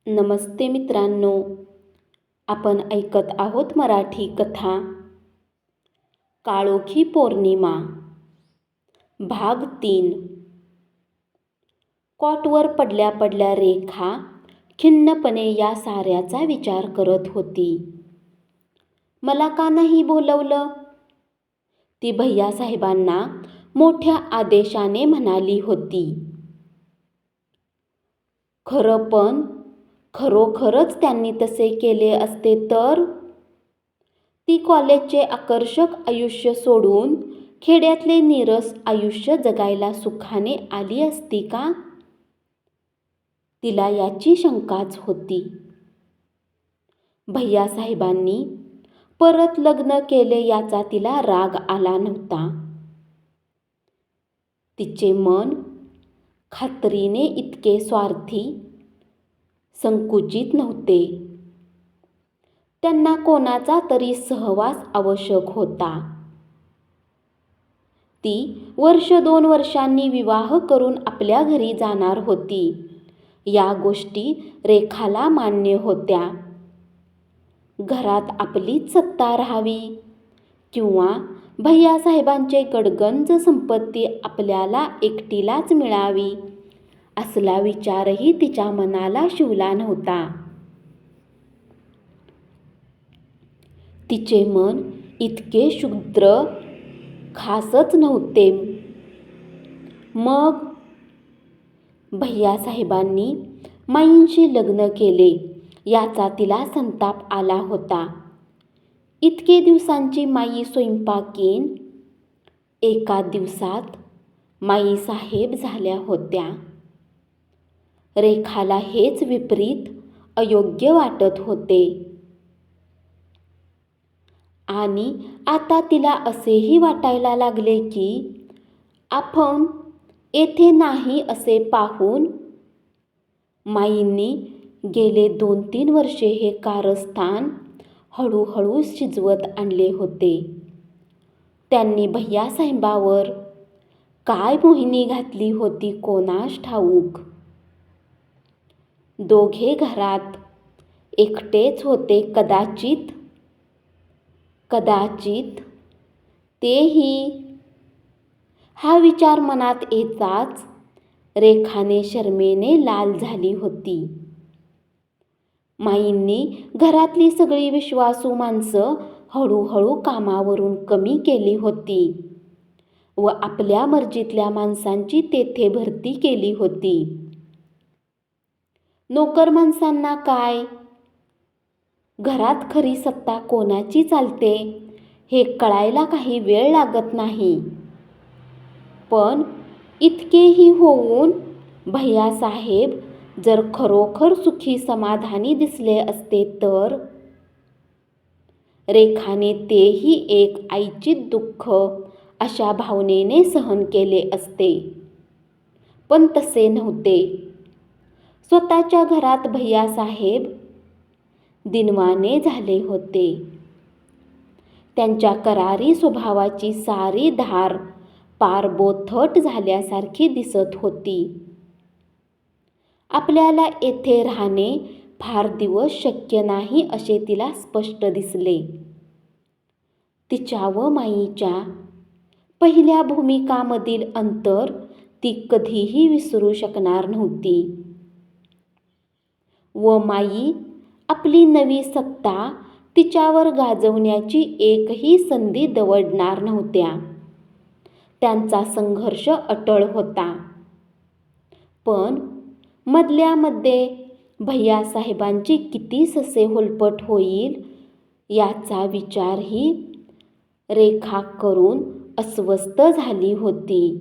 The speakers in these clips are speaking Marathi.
नमस्ते मित्रांनो, आपण ऐकत आहोत मराठी कथा काळोखी पौर्णिमा भाग 3. कॉटवर पडल्या पडल्या रेखा खिन्नपणे या साऱ्याचा विचार करत होती. मला का नाही बोलवलं? ती भैयासाहेबांना मोठ्या आदेशाने म्हणाली होती. खरं पण खरोखरच त्यांनी तसे केले असते तर ती कॉलेजचे आकर्षक आयुष्य सोडून खेड्यातले नीरस आयुष्य जगायला सुखाने आली असती का? तिला याची शंकाच होती. भैयासाहेबांनी परत लग्न केले याचा तिला राग आला नव्हता. तिचे मन खात्रीने इतके स्वार्थी, संकुचित नव्हते. त्यांना कोणाचा तरी सहवास आवश्यक होता. ती 1-2 वर्षांनी विवाह करून आपल्या घरी जाणार होती. या गोष्टी रेखाला मान्य होत्या. घरात आपलीच सत्ता राहावी किंवा भैयासाहेबांचे गडगंज संपत्ती आपल्याला एकटीलाच मिळावी असला विचारही तिच्या मनाला शिवला नव्हता. तिचे मन इतके क्षुद्र खासच नव्हते. मग भैयासाहेबांनी माईंशी लग्न केले याचा तिला संताप आला होता. इतके दिवसांची माई स्वयंपाकीण एका दिवसात माईसाहेब झाल्या होत्या. रेखाला हेच विपरीत अयोग्य वाटत होते. आणि आता तिला असेही वाटायला लागले की आपण येथे नाही असे पाहून माईंनी गेले 2-3 वर्षे हे कारस्थान हळूहळू शिजवत आणले होते. त्यांनी भैयासाहेबांवर काय मोहिनी घातली होती कोणास ठाऊक. दोघे घरात एकटेच होते कदाचित तेही. हा विचार मनात येताच रेखाने शरमेने लाल झाली होती. माईंनी घरातली सगळी विश्वासू माणसं हळूहळू कामावरून कमी केली होती व आपल्या मर्जीतल्या माणसांची तेथे भरती केली होती. नोकर माणसांना काय? घरात खरी सत्ता कोणाची चालते हे कळायला काही वेळ लागत नाही. पण इतकेही होऊन भैयासाहेब जर खरोखर सुखी समाधानी दिसले असते तर रेखाने तेही एक आईचीत दुःख अशा भावनेने सहन केले असते. पण तसे नव्हते. स्वतःच्या घरात भैयासाहेब दिनवाने झाले होते. त्यांच्या करारी स्वभावाची सारी धार पारबोथट झाल्यासारखी दिसत होती. आपल्याला येथे राहणे फार दिवस शक्य नाही असे तिला स्पष्ट दिसले. तिच्या व माईच्या पहिल्या भूमिकांमधील अंतर ती कधीही विसरू शकणार नव्हती. व माई आपली नवी सत्ता तिच्यावर गाजवण्याची एकही संधी दवडणार नव्हत्या. त्यांचा संघर्ष अटळ होता. पण मधल्यामध्ये भैयासाहेबांची किती ससे होलपट होईल याचा विचारही रेखा करून अस्वस्थ झाली होती.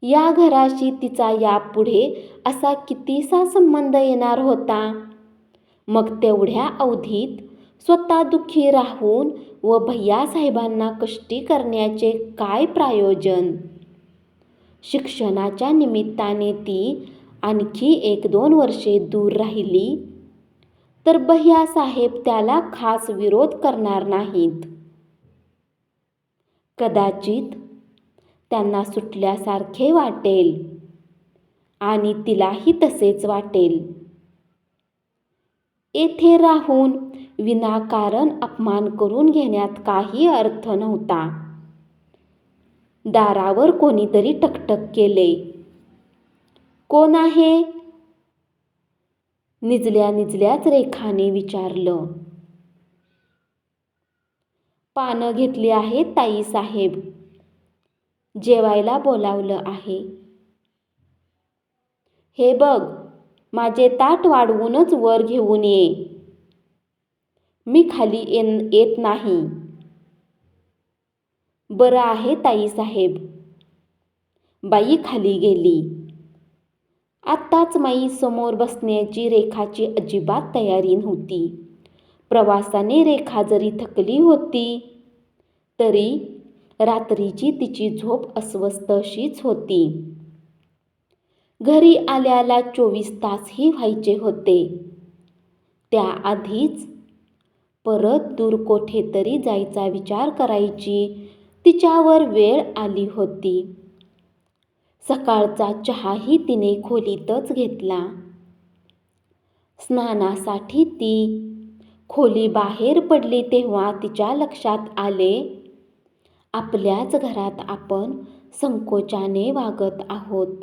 या घराशी तिचा यापुढे असा कितीसा संबंध येणार होता? मग तेवढ्या अवधीत स्वतः दुःखी राहून व भैयासाहेबांना कष्टी करण्याचे काय प्रयोजन? शिक्षणाच्या निमित्ताने ती आणखी 1-2 वर्षे दूर राहिली तर भैयासाहेब त्याला खास विरोध करणार नाहीत. कदाचित त्यांना सुटल्यासारखे वाटेल आणि तिलाही तसेच वाटेल. येथे राहून विनाकारण अपमान करून घेण्यात काही अर्थ नव्हता. दारावर कोणीतरी टकटक केले. कोण आहे? निजल्याच रेखाने विचारलं. पानं घेतली आहेत ताईसाहेब, जेवायला बोलावलं आहे. हे बघ, माझे ताट वाढवूनच वर घेऊन ये. मी खाली येत नाही. बरं आहे ताईसाहेब. बाई खाली गेली. आत्ताच माई समोर बसण्याची रेखाची अजिबात तयारी नव्हती. प्रवासाने रेखा जरी थकली होती तरी रात्रीची तिची झोप अस्वस्थ अशीच होती. घरी आल्याला 24 तासही व्हायचे होते. त्याआधीच परत दूर कोठेतरी जायचा विचार करायची तिच्यावर वेळ आली होती. सकाळचा चहाही तिने खोलीतच घेतला. स्नानासाठी ती खोली बाहेर पडली तेव्हा तिच्या लक्षात आले, आपल्याच घरात आपण संकोचाने वागत आहोत.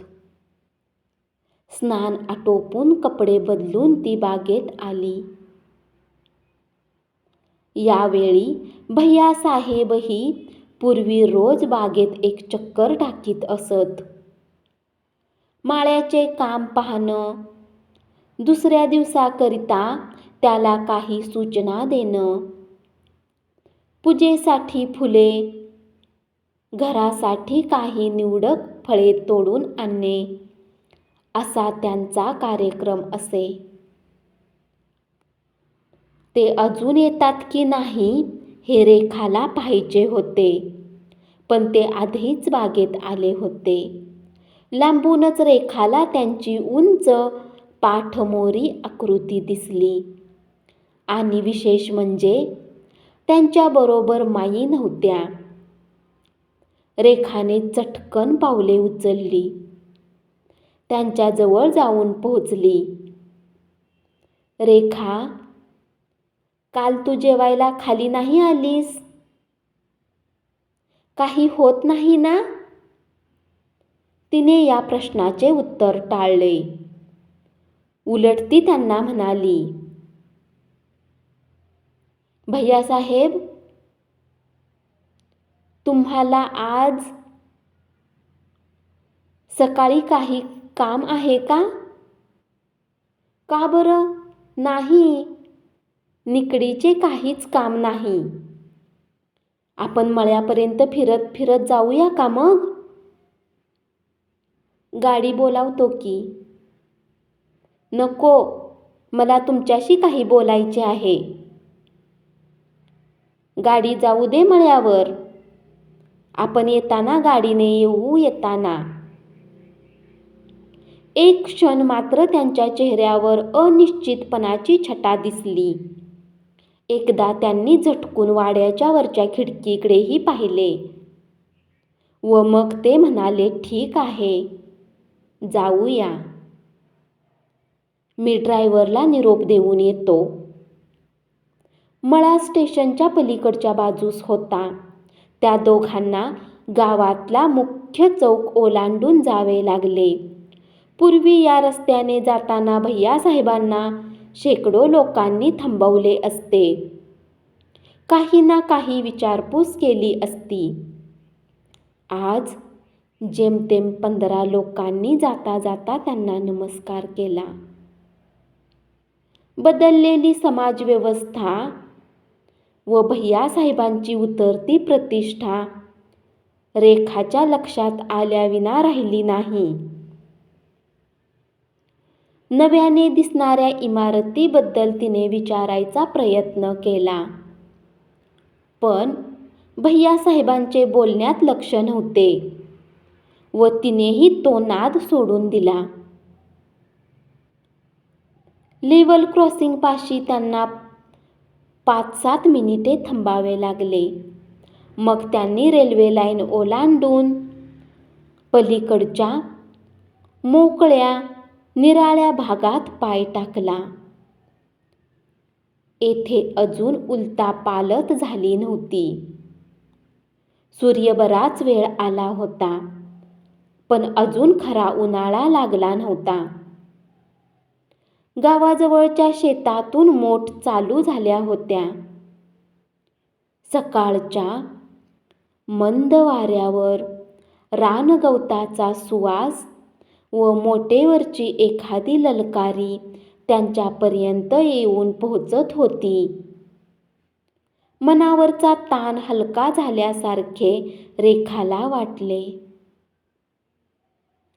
स्नान आटोपून कपडे बदलून ती बागेत आली. यावेळी भैय्यासाहेबही पूर्वी रोज बागेत एक चक्कर टाकीत असत. माळ्याचे काम पाहणं, दुसऱ्या दिवसाकरिता त्याला काही सूचना देणं, पूजेसाठी फुले, घरासाठी काही निवडक फळे तोडून आणणे असा त्यांचा कार्यक्रम असे. ते अजून येतात की नाही हे रेखाला पाहायचे होते, पण ते आधीच बागेत आले होते. लांबूनच रेखाला त्यांची उंच पाठमोरी आकृती दिसली आणि विशेष म्हणजे त्यांच्याबरोबर माई नव्हत्या. रेखाने चटकन पावले उचलली. त्यांच्याजवळ जाऊन पोहोचली. रेखा, काल तू जेवायला खाली नाही आलीस? काही होत नाही ना? तिने या प्रश्नाचे उत्तर टाळले. उलट ती त्यांना म्हणाली, भैय्यासाहेब, तुम्हाला आज सकाळी काही काम आहे का? का बरं नाही? निकडीचे काहीच काम नाही. आपण मळ्यापर्यंत फिरत फिरत जाऊया का मग? गाडी बोलावतो की. नको, मला तुमच्याशी काही बोलायचे आहे. गाडी जाऊ दे मळ्यावर. आपण येताना गाडीने येऊ. येताना. एक क्षण मात्र त्यांच्या चेहऱ्यावर अनिश्चितपणाची छटा दिसली. एकदा त्यांनी झटकून वाड्याच्या वरच्या खिडकीकडेही पाहिले व मग ते म्हणाले, ठीक आहे, जाऊया. मी ड्रायव्हरला निरोप देऊन येतो. मळा स्टेशनच्या पलीकडच्या बाजूस होता. त्या दोघांना गावातला मुख्य चौक ओलांडून जावे लागले. पूर्वी या रस्त्याने जाताना भैय्यासाहेबांना शेकडो लोकांनी थांबवले असते. काही ना काही विचारपूस केली असती. आज जेमतेम 15 लोकांनी जाता जाता त्यांना नमस्कार केला. बदललेली समाजव्यवस्था व भैय्यासाहेबांची उतरती प्रतिष्ठा रेखाच्या लक्षात आल्याविना राहिली नाही. नव्याने दिसणाऱ्या इमारतीबद्दल तिने विचारायचा प्रयत्न केला, पण भैय्यासाहेबांचे बोलण्यात लक्ष नव्हते व तिनेही तो नाद सोडून दिला. लेव्हल क्रॉसिंगपाशी त्यांना 5-7 मिनिटे थांबावे लागले. मग त्यांनी रेल्वे लाईन ओलांडून पलीकडच्या मोकळ्या निराळ्या भागात पाय टाकला. येथे अजून उलथापालथ झाली नव्हती. सूर्य बराच वेळ आला होता, पण अजून खरा उन्हाळा लागला नव्हता. गावाजवळच्या शेतातून मोठ चालू झाल्या होत्या. सकाळच्या मंद वाऱ्यावर रानगवताचा सुवास व मोटेवरची एखादी ललकारी त्यांच्यापर्यंत येऊन पोहोचत होती. मनावरचा ताण हलका झाल्यासारखे रेखाला वाटले.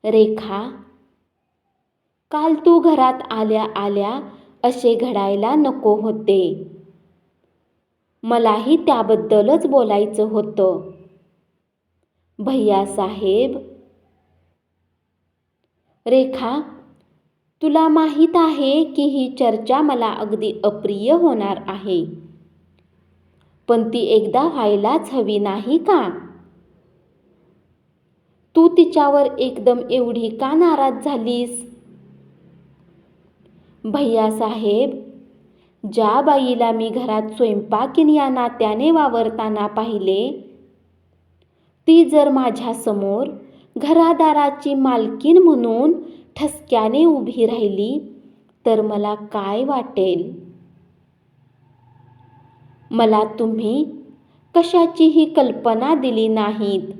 रेखा, काल तू घरात आल्या आल्या असे घडायला नको होते. मलाही त्याबद्दलच बोलायचं होतं. भैयासाहेब. रेखा, तुला माहीत आहे की ही चर्चा मला अगदी अप्रिय होणार आहे, पण ती एकदा व्हायलाच हवी नाही का? तू तिच्यावर एकदम एवढी का नाराज झालीस? भैयासाहेब, ज्या बाईला मी घरात स्वयंपाकीण या नात्याने वावरताना पाहिले, ती जर माझ्यासमोर घरादाराची मालकीण म्हणून ठसक्याने उभी राहिली तर मला काय वाटेल? मला तुम्ही कशाचीही कल्पना दिली नाहीत.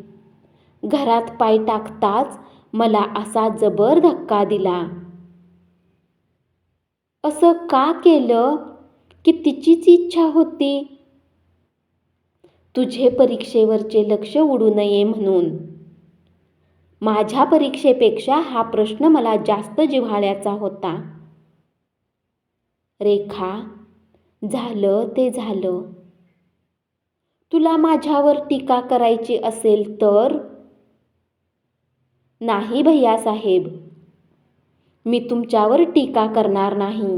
घरात पाय टाकताच मला असा जबर धक्का दिला. असं का केलं की तिचीच इच्छा होती? तुझे परीक्षेवरचे लक्ष उडू नये म्हणून. माझ्या परीक्षेपेक्षा हा प्रश्न मला जास्त जिव्हाळ्याचा होता. रेखा, झालं ते झालं. तुला माझ्यावर टीका करायची असेल तर? नाही भैयासाहेब, मी तुमच्यावर टीका करणार नाही.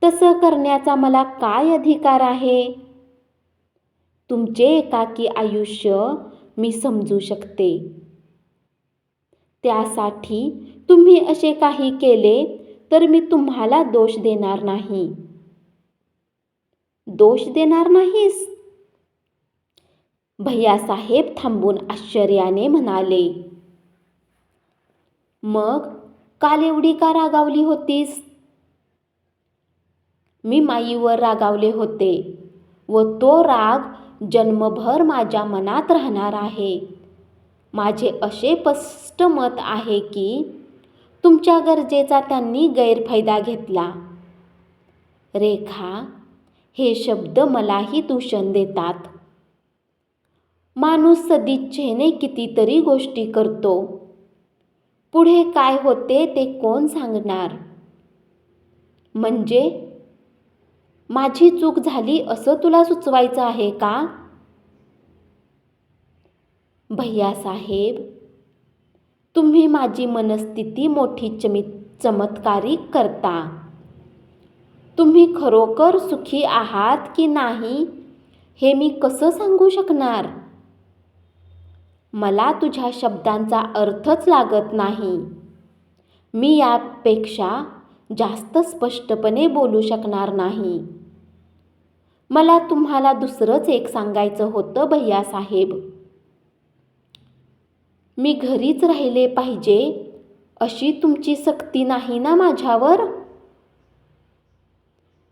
तसं करण्याचा मला काय अधिकार आहे? तुमचे एकाकी आयुष्य मी समजू शकते. त्यासाठी तुम्ही असे काही केले तर मी तुम्हाला दोष देणार नाही. दोष देणार नाहीस? भैयासाहेब थांबून आश्चर्याने म्हणाले. मग काल एवढी का रागावली होतीस? मी माईवर रागावले होते व तो राग जन्मभर माझ्या मनात राहणार आहे. माझे असे स्पष्ट मत आहे की तुमच्या गरजेचा त्यांनी गैरफायदा घेतला. रेखा, हे शब्द मलाही दूषण देतात. माणूस सदिच्छेने कितीतरी गोष्टी करतो. पुढे काय होते ते कोण सांगणार? म्हणजे माझी चूक झाली असं तुला सुचवायचं आहे का? भैयासाहेब, तुम्ही माझी मनस्थिती मोठी चमत्कारिक करता. तुम्ही खरोखर सुखी आहात की नाही हे मी कसं सांगू शकणार? मला तुझ्या शब्दांचा अर्थच लागत नाही. मी यापेक्षा जास्त स्पष्टपणे बोलू शकणार नाही. मला तुम्हाला दुसरंच एक सांगायचं होतं भैयासाहेब. मी घरीच राहिले पाहिजे अशी तुमची सक्ती नाही ना माझ्यावर?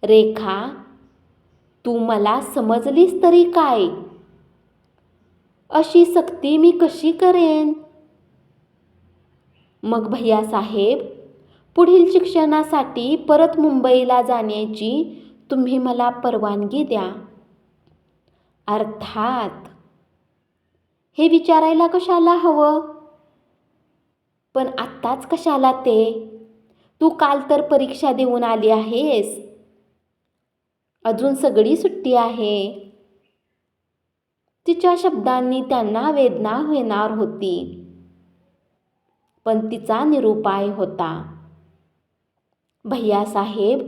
रेखा, तू मला समजलीस तरी काय? अशी सक्ती मी कशी करेन? मग भैयासाहेब, पुढील शिक्षणासाठी परत मुंबईला जाण्याची तुम्ही मला परवानगी द्या. अर्थात. हे विचारायला कशाला हवं? पण आत्ताच कशाला ते? तू काल तर परीक्षा देऊन आली आहेस. अजून सगळी सुट्टी आहे. तिच्या शब्दांनी त्यांना वेदना होणार होती, पण तिचा निरुपाय होता. भैयासाहेब,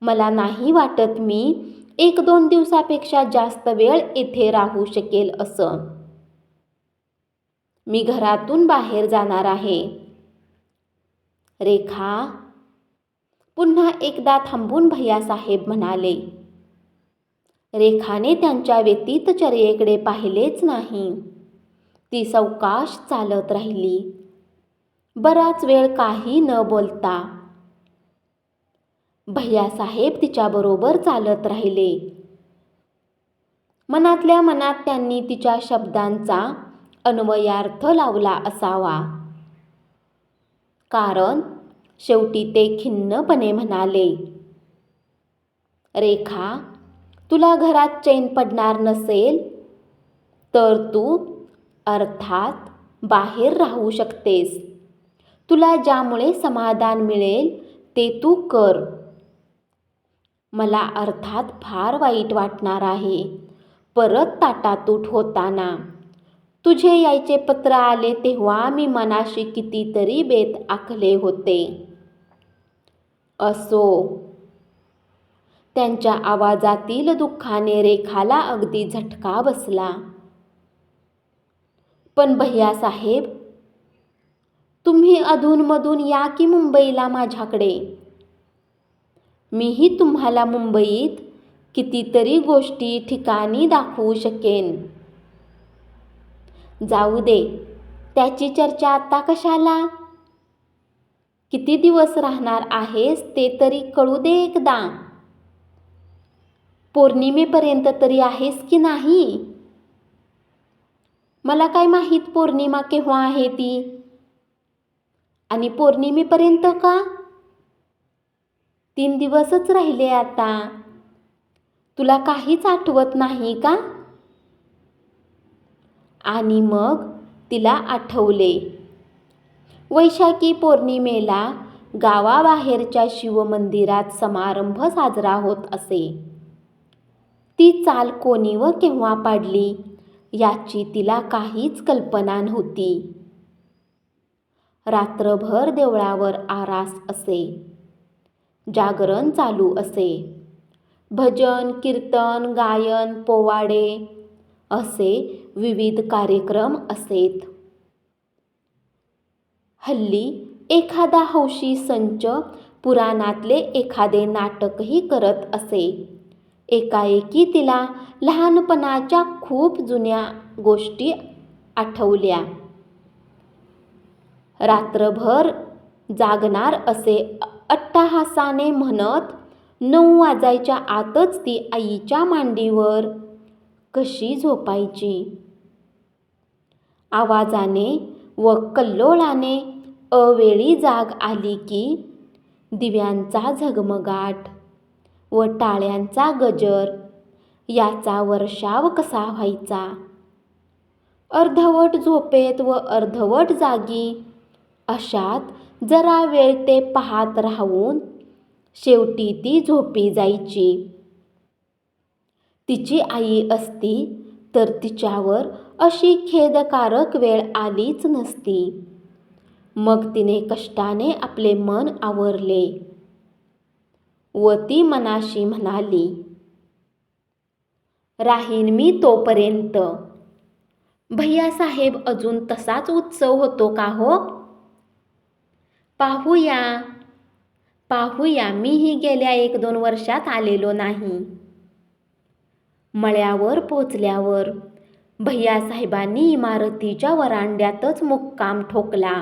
मला नाही वाटत मी 1-2 दिवसापेक्षा जास्त वेळ इथे राहू शकेल असं. मी घरातून बाहेर जाणार आहे. रेखा, पुन्हा एकदा थांबून भैयासाहेब म्हणाले. रेखाने त्यांच्या व्यतीत चर्येकडे पाहिलेच नाही. ती सावकाश चालत राहिली. बराच वेळ काही न बोलता भैयासाहेब तिच्याबरोबर चालत राहिले. मनातल्या मनात त्यांनी तिच्या शब्दांचा अन्वयार्थ लावला असावा, कारण शेवटी ते खिन्नपणे म्हणाले, रेखा, तुला घरात चैन पडणार नसेल तर तू अर्थात बाहेर राहू शकतेस. तुला ज्यामुळे समाधान मिळेल ते तू कर. मला अर्थात फार वाईट वाटणार आहे परत ताटातूट होताना. तुझे यायचे पत्र आले तेव्हा मी मनाशी कितीतरी बेत आखले होते. असो. त्यांच्या आवाजातील दुःखाने रेखाला अगदी झटका बसला. पण भैयासाहेब, तुम्ही अधूनमधून या की मुंबईला माझ्याकडे. मीही तुम्हाला मुंबईत कितीतरी गोष्टी ठिकाणी दाखवू शकेन. जाऊ दे, त्याची चर्चा आता कशाला. किती दिवस राहणार आहेस ते तरी कळू दे एकदा. पौर्णिमेपर्यंत तरी आहेस की नाही. मला काय माहीत पौर्णिमा केव्हा आहे ती. आणि पौर्णिमेपर्यंत का. 3 दिवसच राहिले आता. तुला काहीच आठवत नाही का. आणि मग तिला आठवले. वैशाखी पौर्णिमेला गावाबाहेरच्या शिवमंदिरात समारंभ साजरा होत असे. ती चाल कोणी व केव्हा पाडली याची तिला काहीच कल्पना नव्हती. रात्रभर देवळावर आरास असे. जागरण चालू असे. भजन, कीर्तन, गायन, पोवाडे असे विविध कार्यक्रम असेत. हल्ली एखादा हौशी संच पुराणातले एखादे नाटकही करत असे. एकाएकी तिला लहानपणाच्या खूप जुन्या गोष्टी आठवल्या. रात्रभर जागणार असे अट्टहासाने म्हणत 9 वाजायच्या आतच ती आईच्या मांडीवर कशी झोपायची. आवाजाने व कल्लोळाने अवेळी जाग आली की दिव्यांचा झगमगाट व टाळ्यांचा गजर याचा वर्षाव कसा व्हायचा. अर्धवट झोपेत व अर्धवट जागी अशात जरा वेळ ते पाहत राहून शेवटी ती झोपी जायची. तिची आई असती तर तिच्यावर अशी खेदकारक वेळ आलीच नसती. मग तिने कष्टाने आपले मन आवरले व ती मनाशी म्हणाली, राहीन मी तोपर्यंत. भैयासाहेब अजून तसाच उत्सव होतो का हो. पाहूया मीही गेल्या 1-2 वर्षात आलेलो नाही. मळ्यावर पोचल्यावर भैयासाहेबांनी इमारतीच्या वरांड्यातच मुक्काम ठोकला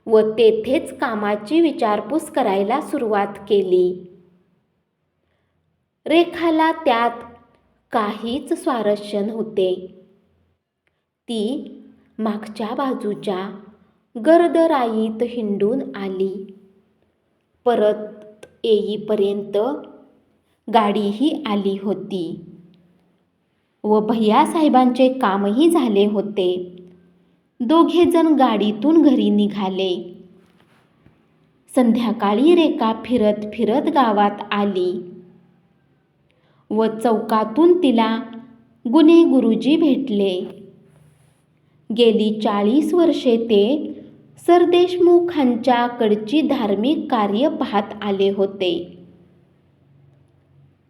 व तेथेच कामाची विचारपूस करायला सुरुवात केली. रेखाला त्यात काहीच स्वारस्य नव्हते. ती मागच्या बाजूच्या गर्द राईत हिंडून आली. परत येईपर्यंत गाडीही आली होती व भैयासाहेबांचे कामही झाले होते. दोघेजण गाडीतून घरी निघाले. संध्याकाळी रेखा फिरत फिरत गावात आली व चौकातून तिला गुने गुरुजी भेटले. गेली 40 वर्षे ते सरदेशमुखांच्याकडची धार्मिक कार्य पाहत आले होते.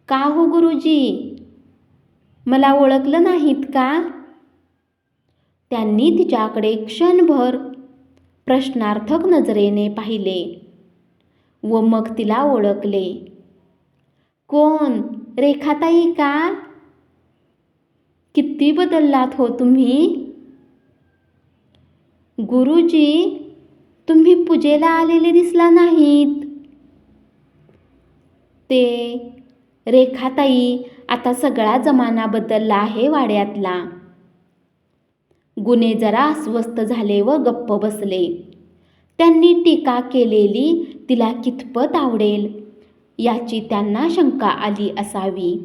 का हो गुरुजी, मला ओळखलं नाहीत का. त्यांनी तिच्याकडे क्षणभर प्रश्नार्थक नजरेने पाहिले व मग तिला ओळखले. कोण? रेखाताई का? किती बदललात हो तुम्ही. गुरुजी, तुम्ही पूजेला आलेले दिसला नाहीत. ते रेखाताई, आता सगळा जमाना बदलला आहे वाड्यातला. गुणे जरा अस्वस्थ झाले व गप्प बसले. त्यांनी टीका केलेली तिला कितपत आवडेल याची त्यांना शंका आली असावी.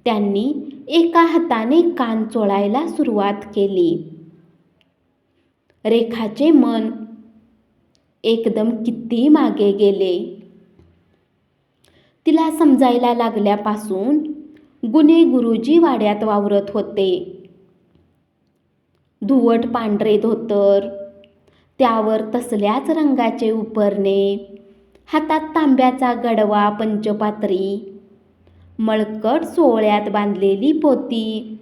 त्यांनी एका हाताने कान चोळायला सुरुवात केली. रेखाचे मन एकदम किती मागे गेले. तिला समजायला लागल्यापासून गुणे गुरुजी वाड्यात वावरत होते. धुवट पांढरे धोतर, त्यावर तसल्याच रंगाचे उपरणे, हातात तांब्याचा गडवा पंचपात्री, मळकट सोवळ्यात बांधलेली पोती,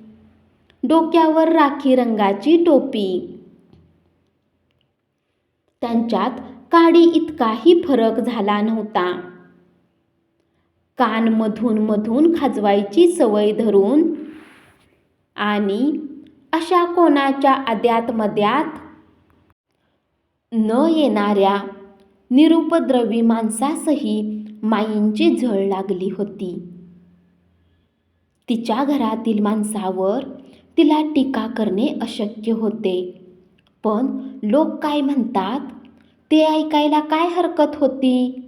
डोक्यावर राखी रंगाची टोपी. त्यांच्यात काडी इतकाही फरक झाला नव्हता. कान मधून मधून खाजवायची सवय धरून आणि अशा कोणाच्या अद्यात मध्यात न येणाऱ्या निरुपद्रवी माणसासही माईंची झळ लागली होती. तिच्या घरातील माणसावर तिला टीका करणे अशक्य होते, पण लोक काय म्हणतात ते ऐकायला काय हरकत होती.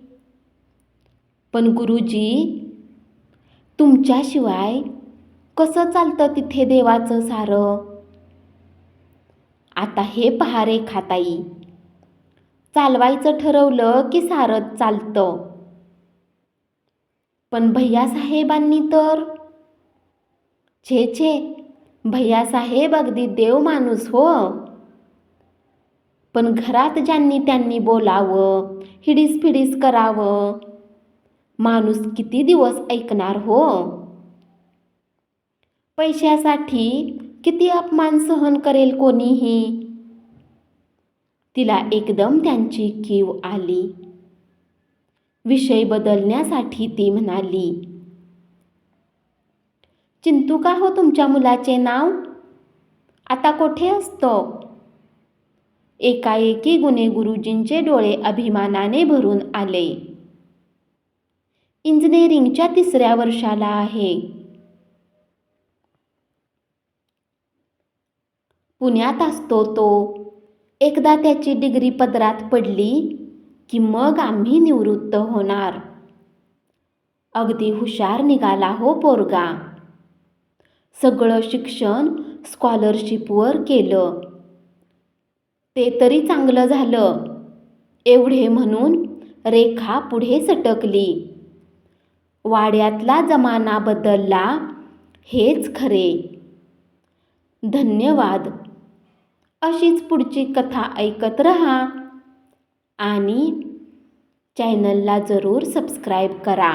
पण गुरुजी, तुमच्याशिवाय कसं चालतं तिथे देवाचं सारं. आता हे पहा रेखाताई, चालवायचं ठरवलं की सारंच चालतं. पण भैयासाहेबांनी तर छे छे, भैयासाहेब अगदी देव माणूस हो. पण घरात ज्यांनी त्यांनी बोलावं, हिडीस फिडीस करावं, माणूस किती दिवस ऐकणार हो. पैशासाठी किती अपमान सहन करेल कोणीही. तिला एकदम त्यांची कीव आली. विषय बदलण्यासाठी ती म्हणाली, चिंतू का हो तुमच्या मुलाचे नाव? आता कोठे असतो? एकाएकी गुणे गुरुजींचे डोळे अभिमानाने भरून आले. इंजिनिअरिंगच्या 3ऱ्या वर्षाला आहे. पुण्यात असतो तो. एकदा त्याची डिग्री पदरात पडली की मग आम्ही निवृत्त होणार. अगदी हुशार निघाला हो पोरगा. सगळं शिक्षण स्कॉलरशिपवर केलं. ते तरी चांगलं झालं. एवढे म्हणून रेखा पुढे सटकली. वाड्यातला जमाना बदलला हेच खरे. धन्यवाद. अशीच पुढची कथा ऐकत रहा आणि चॅनलला जरूर सबस्क्राईब करा.